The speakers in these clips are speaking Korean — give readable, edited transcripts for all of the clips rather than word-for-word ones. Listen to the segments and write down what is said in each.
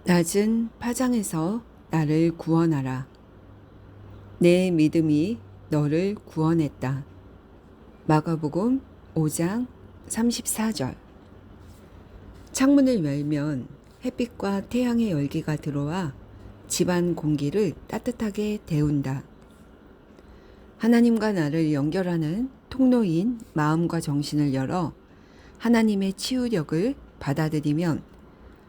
낮은 파장에서 나를 구원하라. 내 믿음이 너를 구원했다. 마가복음 5장 34절. 창문을 열면 햇빛과 태양의 열기가 들어와 집안 공기를 따뜻하게 데운다. 하나님과 나를 연결하는 통로인 마음과 정신을 열어 하나님의 치유력을 받아들이면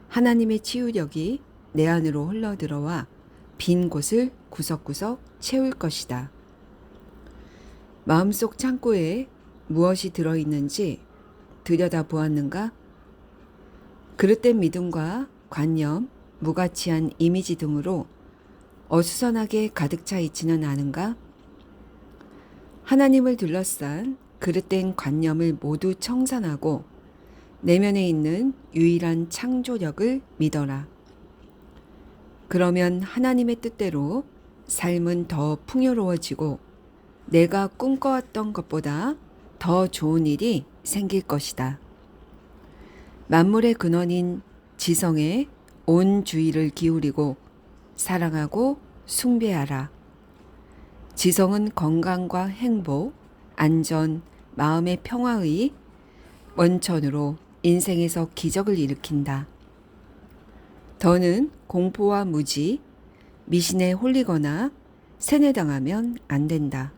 하나님의 치유력이 내 안으로 흘러들어와 빈 곳을 구석구석 채울 것이다. 마음속 창고에 무엇이 들어있는지 들여다보았는가? 그릇된 믿음과 관념, 무가치한 이미지 등으로 어수선하게 가득 차 있지는 않은가? 하나님을 둘러싼 그릇된 관념을 모두 청산하고 내면에 있는 유일한 창조력을 믿어라. 그러면 하나님의 뜻대로 삶은 더 풍요로워지고 내가 꿈꿔왔던 것보다 더 좋은 일이 생길 것이다. 만물의 근원인 지성에 온 주의를 기울이고 사랑하고 숭배하라. 지성은 건강과 행복, 안전, 마음의 평화의 원천으로 인생에서 기적을 일으킨다. 더는 공포와 무지, 미신에 홀리거나 세뇌당하면 안 된다.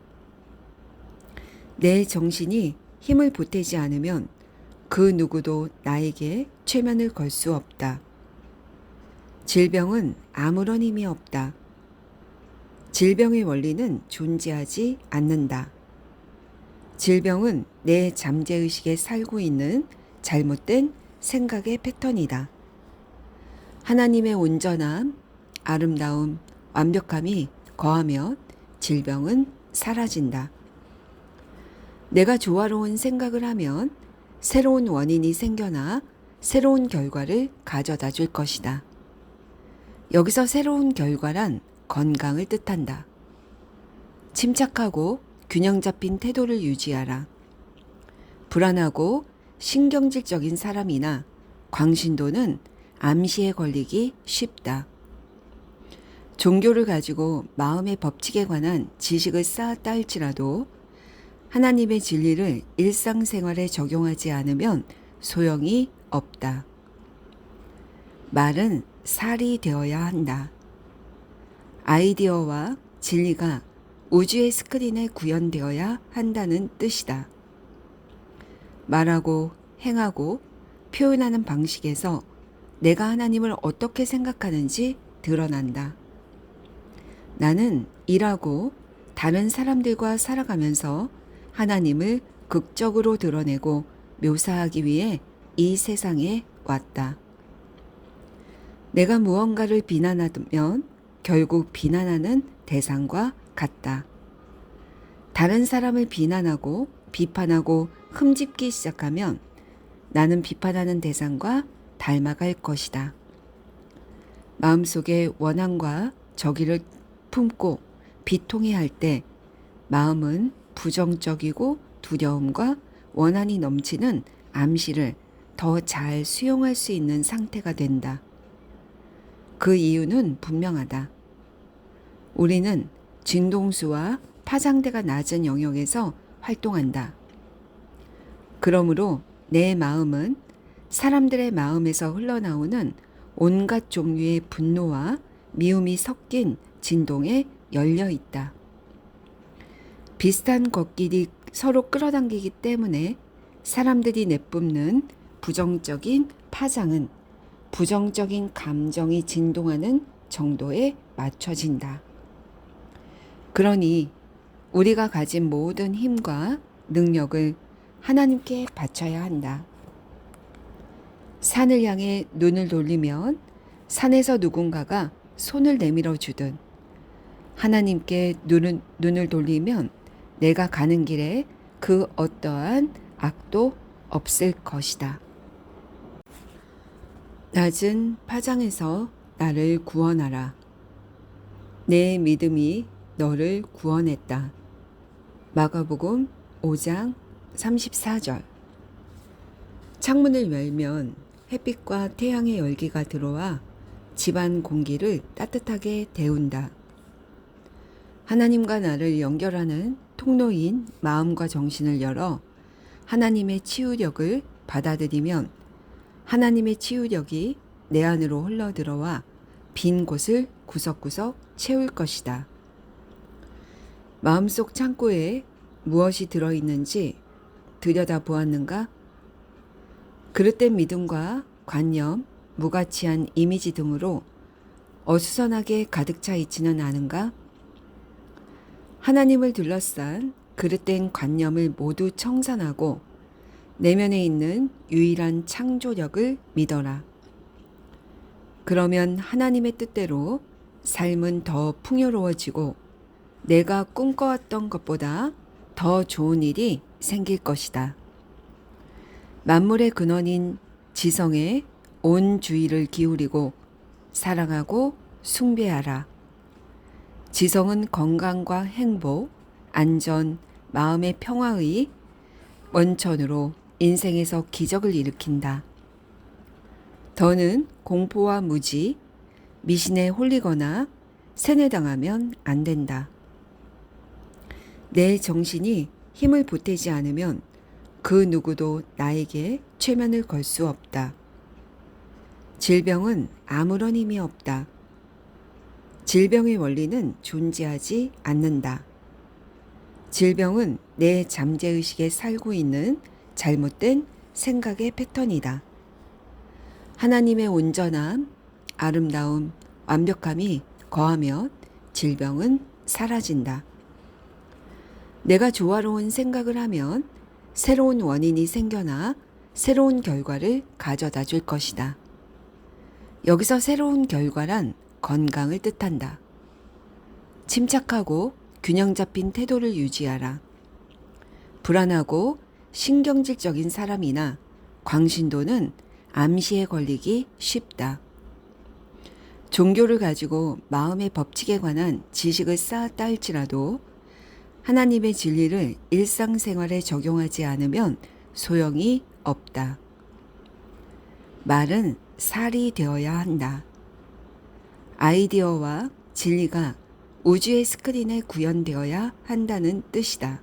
내 정신이 힘을 보태지 않으면 그 누구도 나에게 최면을 걸 수 없다. 질병은 아무런 힘이 없다. 질병의 원리는 존재하지 않는다. 질병은 내 잠재의식에 살고 있는 잘못된 생각의 패턴이다. 하나님의 온전함, 아름다움, 완벽함이 거하면 질병은 사라진다. 내가 조화로운 생각을 하면 새로운 원인이 생겨나 새로운 결과를 가져다 줄 것이다. 여기서 새로운 결과란 건강을 뜻한다. 침착하고 균형 잡힌 태도를 유지하라. 불안하고 신경질적인 사람이나 광신도는 암시에 걸리기 쉽다. 종교를 가지고 마음의 법칙에 관한 지식을 쌓았다 할지라도 하나님의 진리를 일상생활에 적용하지 않으면 소용이 없다. 말은 살이 되어야 한다. 아이디어와 진리가 우주의 스크린에 구현되어야 한다는 뜻이다. 말하고 행하고 표현하는 방식에서 내가 하나님을 어떻게 생각하는지 드러난다. 나는 일하고 다른 사람들과 살아가면서 하나님을 극적으로 드러내고 묘사하기 위해 이 세상에 왔다. 내가 무언가를 비난하면 결국 비난하는 대상과 같다. 다른 사람을 비난하고 비판하고 흠집기 시작하면 나는 비판하는 대상과 닮아갈 것이다. 마음속에 원한과 적의를 품고 비통해할 때 마음은 부정적이고 두려움과 원한이 넘치는 암시를 더 잘 수용할 수 있는 상태가 된다. 그 이유는 분명하다. 우리는 진동수와 파장대가 낮은 영역에서 활동한다. 그러므로 내 마음은 사람들의 마음에서 흘러나오는 온갖 종류의 분노와 미움이 섞인 진동에 열려 있다. 비슷한 것끼리 서로 끌어당기기 때문에 사람들이 내뿜는 부정적인 파장은 부정적인 감정이 진동하는 정도에 맞춰진다. 그러니 우리가 가진 모든 힘과 능력을 하나님께 바쳐야 한다. 산을 향해 눈을 돌리면 산에서 누군가가 손을 내밀어 주듯 하나님께 눈을 돌리면 내가 가는 길에 그 어떠한 악도 없을 것이다. 낮은 파장에서 나를 구원하라. 내 믿음이 너를 구원했다. 마가복음 5장 34절. 창문을 열면 햇빛과 태양의 열기가 들어와 집안 공기를 따뜻하게 데운다. 하나님과 나를 연결하는 통로인 마음과 정신을 열어 하나님의 치유력을 받아들이면 하나님의 치유력이 내 안으로 흘러들어와 빈 곳을 구석구석 채울 것이다. 마음속 창고에 무엇이 들어있는지 들여다보았는가? 그릇된 믿음과 관념, 무가치한 이미지 등으로 어수선하게 가득 차 있지는 않은가? 하나님을 둘러싼 그릇된 관념을 모두 청산하고 내면에 있는 유일한 창조력을 믿어라. 그러면 하나님의 뜻대로 삶은 더 풍요로워지고 내가 꿈꿔왔던 것보다 더 좋은 일이 생길 것이다. 만물의 근원인 지성에 온 주의를 기울이고 사랑하고 숭배하라. 지성은 건강과 행복, 안전, 마음의 평화의 원천으로 인생에서 기적을 일으킨다. 더는 공포와 무지, 미신에 홀리거나 세뇌당하면 안 된다. 내 정신이 힘을 보태지 않으면 그 누구도 나에게 최면을 걸 수 없다. 질병은 아무런 힘이 없다. 질병의 원리는 존재하지 않는다. 질병은 내 잠재의식에 살고 있는 잘못된 생각의 패턴이다. 하나님의 온전함, 아름다움, 완벽함이 거하면 질병은 사라진다. 내가 조화로운 생각을 하면 새로운 원인이 생겨나 새로운 결과를 가져다 줄 것이다. 여기서 새로운 결과란 건강을 뜻한다. 침착하고 균형 잡힌 태도를 유지하라. 불안하고 신경질적인 사람이나 광신도는 암시에 걸리기 쉽다. 종교를 가지고 마음의 법칙에 관한 지식을 쌓았다 할지라도 하나님의 진리를 일상생활에 적용하지 않으면 소용이 없다. 말은 살이 되어야 한다. 아이디어와 진리가 우주의 스크린에 구현되어야 한다는 뜻이다.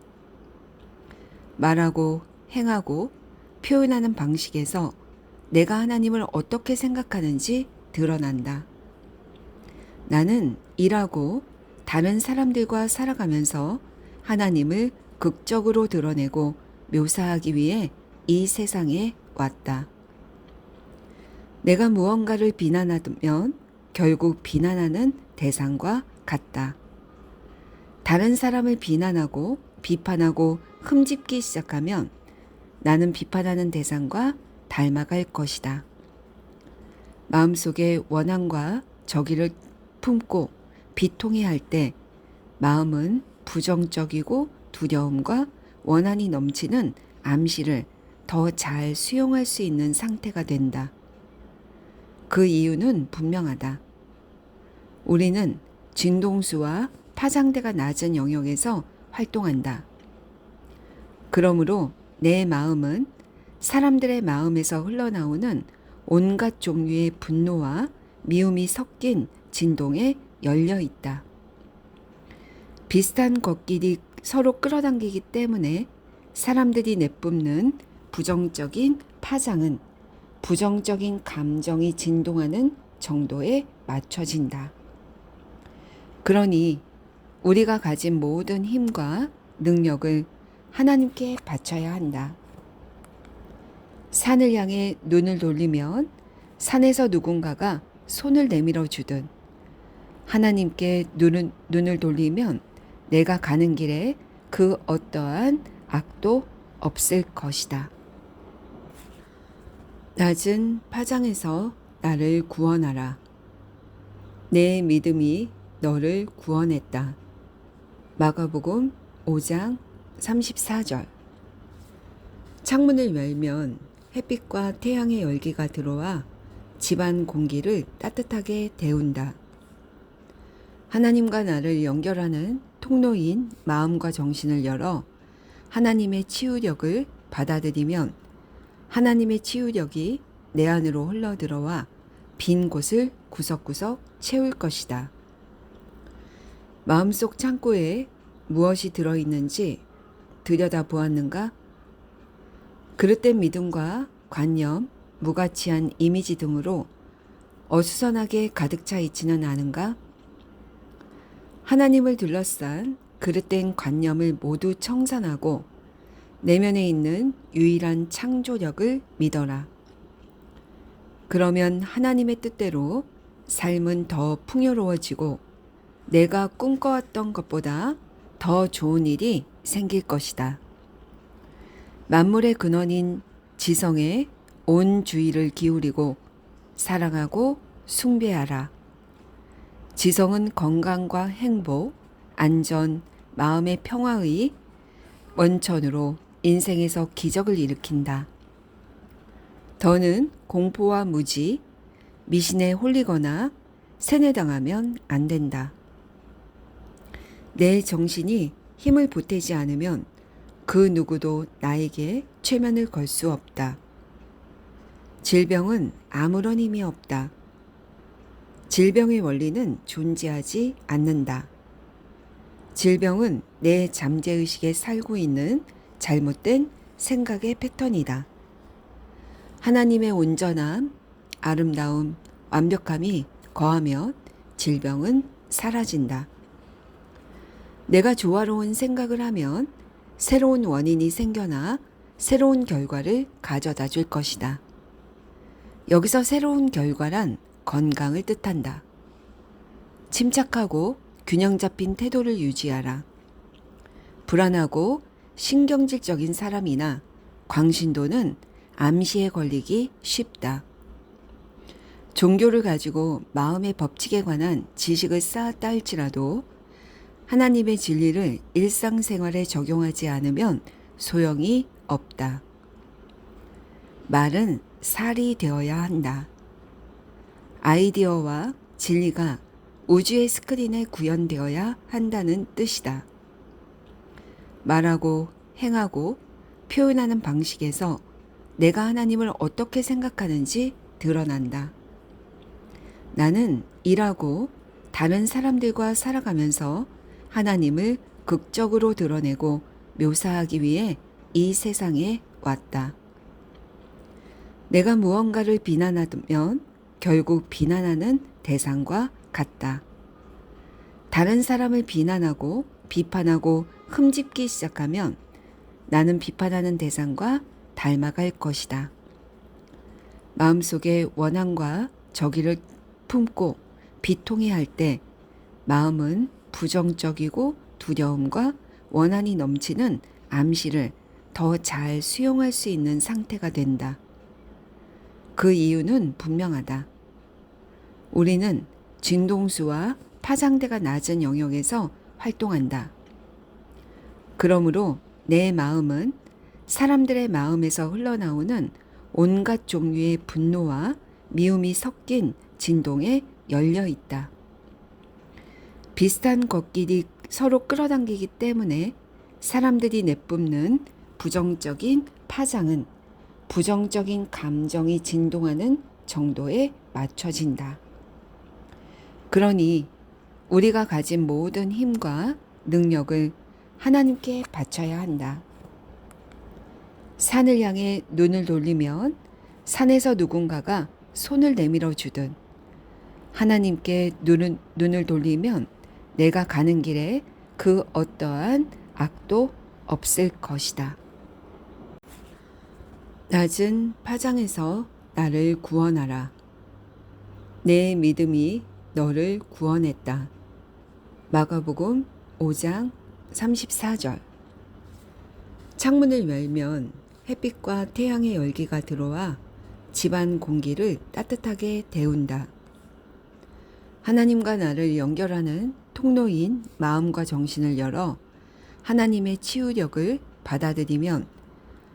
말하고 행하고 표현하는 방식에서 내가 하나님을 어떻게 생각하는지 드러난다. 나는 일하고 다른 사람들과 살아가면서 하나님을 극적으로 드러내고 묘사하기 위해 이 세상에 왔다. 내가 무언가를 비난하면 결국 비난하는 대상과 같다. 다른 사람을 비난하고 비판하고 흠집기 시작하면 나는 비판하는 대상과 닮아갈 것이다. 마음속에 원한과 저기를 품고 비통해할 때 마음은 부정적이고 두려움과 원한이 넘치는 암시를 더 잘 수용할 수 있는 상태가 된다. 그 이유는 분명하다. 우리는 진동수와 파장대가 낮은 영역에서 활동한다. 그러므로 내 마음은 사람들의 마음에서 흘러나오는 온갖 종류의 분노와 미움이 섞인 진동에 열려 있다. 비슷한 것끼리 서로 끌어당기기 때문에 사람들이 내뿜는 부정적인 파장은 부정적인 감정이 진동하는 정도에 맞춰진다. 그러니 우리가 가진 모든 힘과 능력을 하나님께 바쳐야 한다. 산을 향해 눈을 돌리면 산에서 누군가가 손을 내밀어 주듯 하나님께 눈을 돌리면 내가 가는 길에 그 어떠한 악도 없을 것이다. 낮은 파장에서 나를 구원하라. 내 믿음이 너를 구원했다. 마가복음 5장 34절. 창문을 열면 햇빛과 태양의 열기가 들어와 집안 공기를 따뜻하게 데운다. 하나님과 나를 연결하는 통로인 마음과 정신을 열어 하나님의 치유력을 받아들이면 하나님의 치유력이 내 안으로 흘러들어와 빈 곳을 구석구석 채울 것이다. 마음속 창고에 무엇이 들어있는지 들여다보았는가? 그릇된 믿음과 관념, 무가치한 이미지 등으로 어수선하게 가득 차 있지는 않은가? 하나님을 둘러싼 그릇된 관념을 모두 청산하고 내면에 있는 유일한 창조력을 믿어라. 그러면 하나님의 뜻대로 삶은 더 풍요로워지고 내가 꿈꿔왔던 것보다 더 좋은 일이 생길 것이다. 만물의 근원인 지성에 온 주의를 기울이고 사랑하고 숭배하라. 지성은 건강과 행복, 안전, 마음의 평화의 원천으로 인생에서 기적을 일으킨다. 더는 공포와 무지, 미신에 홀리거나 세뇌당하면 안 된다. 내 정신이 힘을 보태지 않으면 그 누구도 나에게 최면을 걸 수 없다. 질병은 아무런 힘이 없다. 질병의 원리는 존재하지 않는다. 질병은 내 잠재의식에 살고 있는 잘못된 생각의 패턴이다. 하나님의 온전함, 아름다움, 완벽함이 거하면 질병은 사라진다. 내가 조화로운 생각을 하면 새로운 원인이 생겨나 새로운 결과를 가져다 줄 것이다. 여기서 새로운 결과란 건강을 뜻한다. 침착하고 균형 잡힌 태도를 유지하라. 불안하고 신경질적인 사람이나 광신도는 암시에 걸리기 쉽다. 종교를 가지고 마음의 법칙에 관한 지식을 쌓았다 할지라도 하나님의 진리를 일상생활에 적용하지 않으면 소용이 없다. 말은 살이 되어야 한다. 아이디어와 진리가 우주의 스크린에 구현되어야 한다는 뜻이다. 말하고 행하고 표현하는 방식에서 내가 하나님을 어떻게 생각하는지 드러난다. 나는 일하고 다른 사람들과 살아가면서 하나님을 극적으로 드러내고 묘사하기 위해 이 세상에 왔다. 내가 무언가를 비난하면 결국 비난하는 대상과 같다. 다른 사람을 비난하고 비판하고 흠집기 시작하면 나는 비판하는 대상과 닮아갈 것이다. 마음속에 원한과 저기를 품고 비통해할 때 마음은 부정적이고 두려움과 원한이 넘치는 암시를 더 잘 수용할 수 있는 상태가 된다. 그 이유는 분명하다. 우리는 진동수와 파장대가 낮은 영역에서 활동한다. 그러므로 내 마음은 사람들의 마음에서 흘러나오는 온갖 종류의 분노와 미움이 섞인 진동에 열려 있다. 비슷한 걷길이 서로 끌어당기기 때문에 사람들이 내뿜는 부정적인 파장은 부정적인 감정이 진동하는 정도에 맞춰진다. 그러니 우리가 가진 모든 힘과 능력을 하나님께 바쳐야 한다. 산을 향해 눈을 돌리면 산에서 누군가가 손을 내밀어 주듯 하나님께 눈을 돌리면 내가 가는 길에 그 어떠한 악도 없을 것이다. 낮은 파장에서 나를 구원하라. 내 믿음이 너를 구원했다. 마가복음 5장 34절. 창문을 열면 햇빛과 태양의 열기가 들어와 집안 공기를 따뜻하게 데운다. 하나님과 나를 연결하는 통로인 마음과 정신을 열어 하나님의 치유력을 받아들이면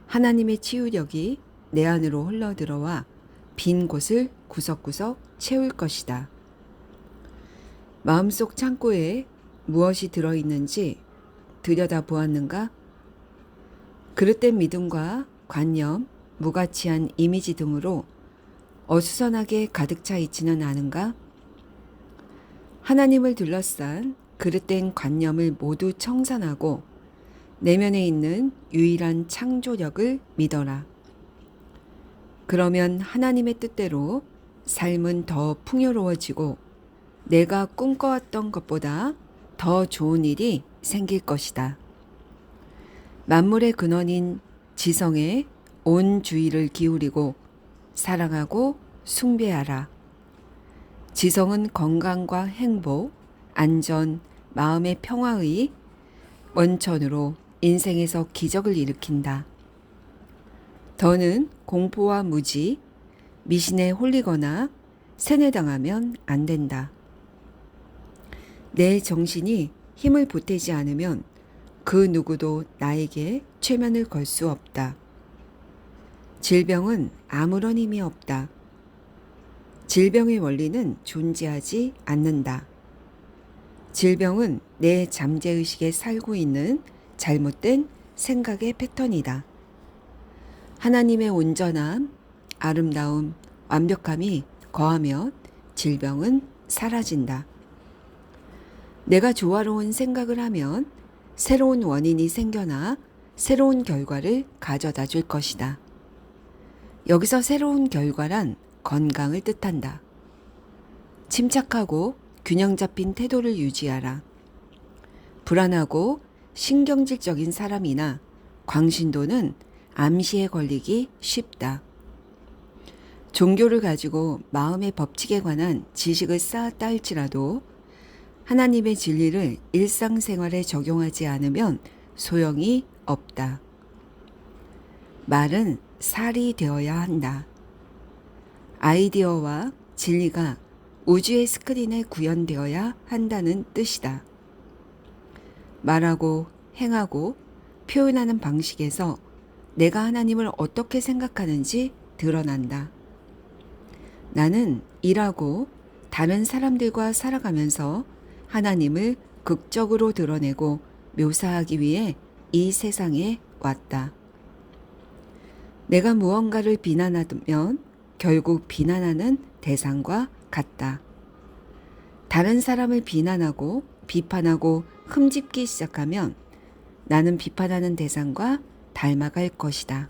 하나님의 치유력이 내 안으로 흘러들어와 빈 곳을 구석구석 채울 것이다. 마음속 창고에 무엇이 들어있는지 들여다보았는가? 그릇된 믿음과 관념, 무가치한 이미지 등으로 어수선하게 가득 차 있지는 않은가? 하나님을 둘러싼 그릇된 관념을 모두 청산하고 내면에 있는 유일한 창조력을 믿어라. 그러면 하나님의 뜻대로 삶은 더 풍요로워지고 내가 꿈꿔왔던 것보다 더 좋은 일이 생길 것이다. 만물의 근원인 지성에 온 주의를 기울이고 사랑하고 숭배하라. 지성은 건강과 행복, 안전, 마음의 평화의 원천으로 인생에서 기적을 일으킨다. 더는 공포와 무지, 미신에 홀리거나 세뇌당하면 안 된다. 내 정신이 힘을 보태지 않으면 그 누구도 나에게 최면을 걸 수 없다. 질병은 아무런 힘이 없다. 질병의 원리는 존재하지 않는다. 질병은 내 잠재의식에 살고 있는 잘못된 생각의 패턴이다. 하나님의 온전함, 아름다움, 완벽함이 거하면 질병은 사라진다. 내가 조화로운 생각을 하면 새로운 원인이 생겨나 새로운 결과를 가져다 줄 것이다. 여기서 새로운 결과란 건강을 뜻한다. 침착하고 균형 잡힌 태도를 유지하라. 불안하고 신경질적인 사람이나 광신도는 암시에 걸리기 쉽다. 종교를 가지고 마음의 법칙에 관한 지식을 쌓았다 할지라도 하나님의 진리를 일상생활에 적용하지 않으면 소용이 없다. 말은 살이 되어야 한다. 아이디어와 진리가 우주의 스크린에 구현되어야 한다는 뜻이다. 말하고 행하고 표현하는 방식에서 내가 하나님을 어떻게 생각하는지 드러난다. 나는 일하고 다른 사람들과 살아가면서 하나님을 극적으로 드러내고 묘사하기 위해 이 세상에 왔다. 내가 무언가를 비난하면 결국 비난하는 대상과 같다. 다른 사람을 비난하고 비판하고 흠집기 시작하면 나는 비판하는 대상과 닮아갈 것이다.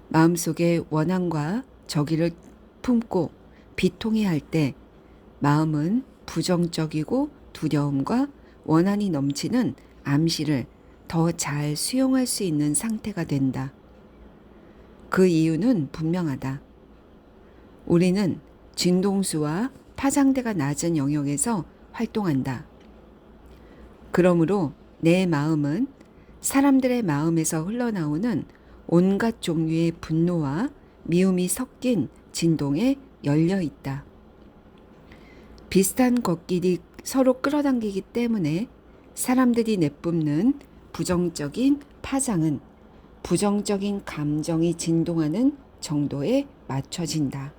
마음속에 원함과 저기를 품고 비통해할 때 마음은 부정적이고 두려움과 원한이 넘치는 암시를 더 잘 수용할 수 있는 상태가 된다. 그 이유는 분명하다. 우리는 진동수와 파장대가 낮은 영역에서 활동한다. 그러므로 내 마음은 사람들의 마음에서 흘러나오는 온갖 종류의 분노와 미움이 섞인 진동에 열려 있다. 비슷한 것끼리 서로 끌어당기기 때문에 사람들이 내뿜는 부정적인 파장은 부정적인 감정이 진동하는 정도에 맞춰진다.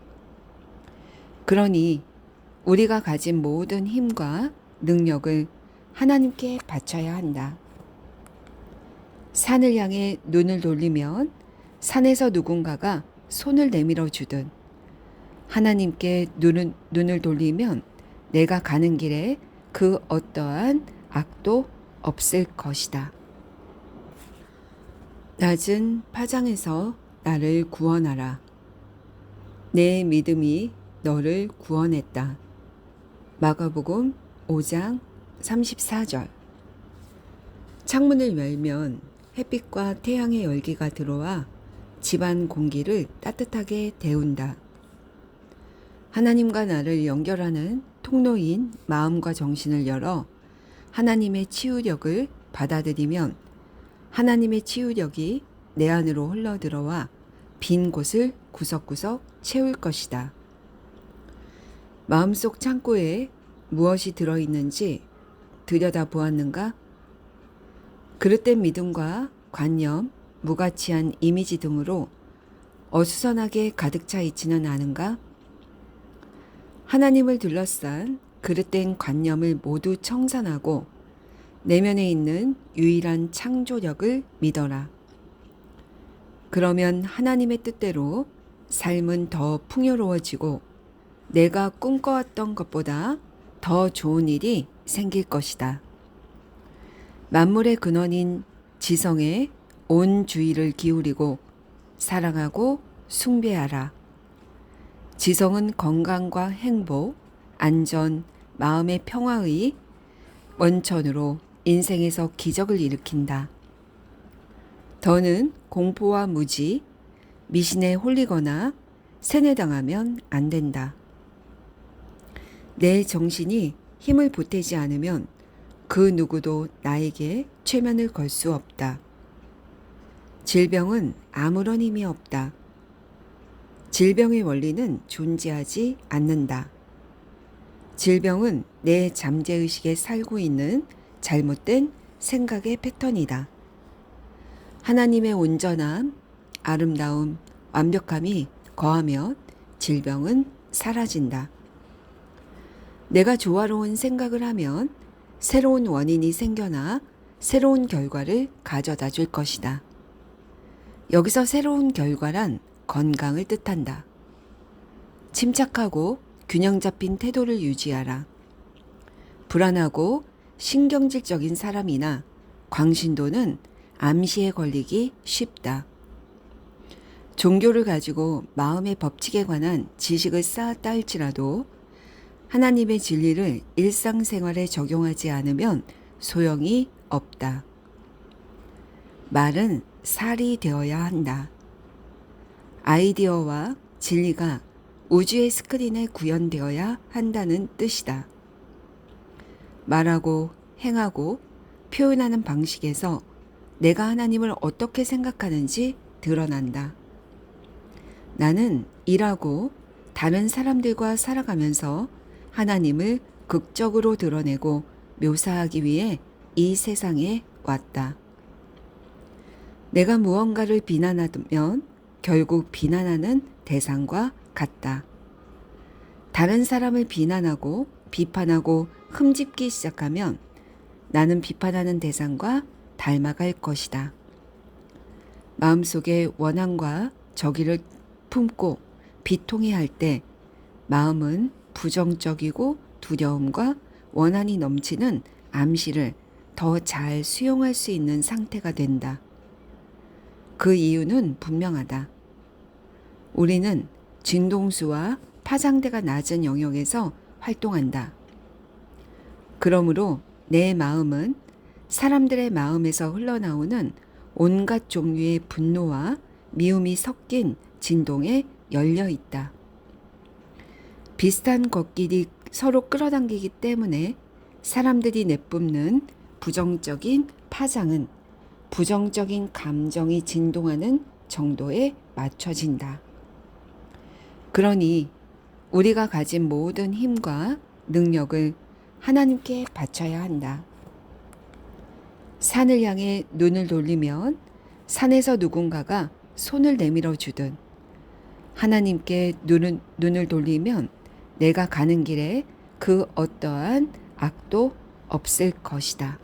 그러니 우리가 가진 모든 힘과 능력을 하나님께 바쳐야 한다. 산을 향해 눈을 돌리면 산에서 누군가가 손을 내밀어 주듯 하나님께 눈을 돌리면 내가 가는 길에 그 어떠한 악도 없을 것이다. 낮은 파장에서 나를 구원하라. 내 믿음이 너를 구원했다. 마가복음 5장 34절. 창문을 열면 햇빛과 태양의 열기가 들어와 집안 공기를 따뜻하게 데운다. 하나님과 나를 연결하는 통로인 마음과 정신을 열어 하나님의 치유력을 받아들이면 하나님의 치유력이 내 안으로 흘러들어와 빈 곳을 구석구석 채울 것이다. 마음속 창고에 무엇이 들어있는지 들여다보았는가? 그릇된 믿음과 관념, 무가치한 이미지 등으로 어수선하게 가득 차 있지는 않은가? 하나님을 둘러싼 그릇된 관념을 모두 청산하고 내면에 있는 유일한 창조력을 믿어라. 그러면 하나님의 뜻대로 삶은 더 풍요로워지고 내가 꿈꿔왔던 것보다 더 좋은 일이 생길 것이다. 만물의 근원인 지성에 온 주의를 기울이고 사랑하고 숭배하라. 지성은 건강과 행복, 안전, 마음의 평화의 원천으로 인생에서 기적을 일으킨다. 더는 공포와 무지, 미신에 홀리거나 세뇌당하면 안 된다. 내 정신이 힘을 보태지 않으면 그 누구도 나에게 최면을 걸 수 없다. 질병은 아무런 힘이 없다. 질병의 원리는 존재하지 않는다. 질병은 내 잠재의식에 살고 있는 잘못된 생각의 패턴이다. 하나님의 온전함, 아름다움, 완벽함이 거하면 질병은 사라진다. 내가 조화로운 생각을 하면 새로운 원인이 생겨나 새로운 결과를 가져다 줄 것이다. 여기서 새로운 결과란 건강을 뜻한다. 침착하고 균형 잡힌 태도를 유지하라. 불안하고 신경질적인 사람이나 광신도는 암시에 걸리기 쉽다. 종교를 가지고 마음의 법칙에 관한 지식을 쌓았다 할지라도 하나님의 진리를 일상생활에 적용하지 않으면 소용이 없다. 말은 살이 되어야 한다. 아이디어와 진리가 우주의 스크린에 구현되어야 한다는 뜻이다. 말하고 행하고 표현하는 방식에서 내가 하나님을 어떻게 생각하는지 드러난다. 나는 일하고 다른 사람들과 살아가면서 하나님을 극적으로 드러내고 묘사하기 위해 이 세상에 왔다. 내가 무언가를 비난하면 결국 비난하는 대상과 같다. 다른 사람을 비난하고 비판하고 흠집기 시작하면 나는 비판하는 대상과 닮아갈 것이다. 마음속에 원한과 저기를 품고 비통해할 때 마음은 부정적이고 두려움과 원한이 넘치는 암시를 더 잘 수용할 수 있는 상태가 된다. 그 이유는 분명하다. 우리는 진동수와 파장대가 낮은 영역에서 활동한다. 그러므로 내 마음은 사람들의 마음에서 흘러나오는 온갖 종류의 분노와 미움이 섞인 진동에 열려 있다. 비슷한 걷길이 서로 끌어당기기 때문에 사람들이 내뿜는 부정적인 파장은 부정적인 감정이 진동하는 정도에 맞춰진다. 그러니 우리가 가진 모든 힘과 능력을 하나님께 바쳐야 한다. 산을 향해 눈을 돌리면 산에서 누군가가 손을 내밀어 주듯 하나님께 눈을 돌리면 내가 가는 길에 그 어떠한 악도 없을 것이다.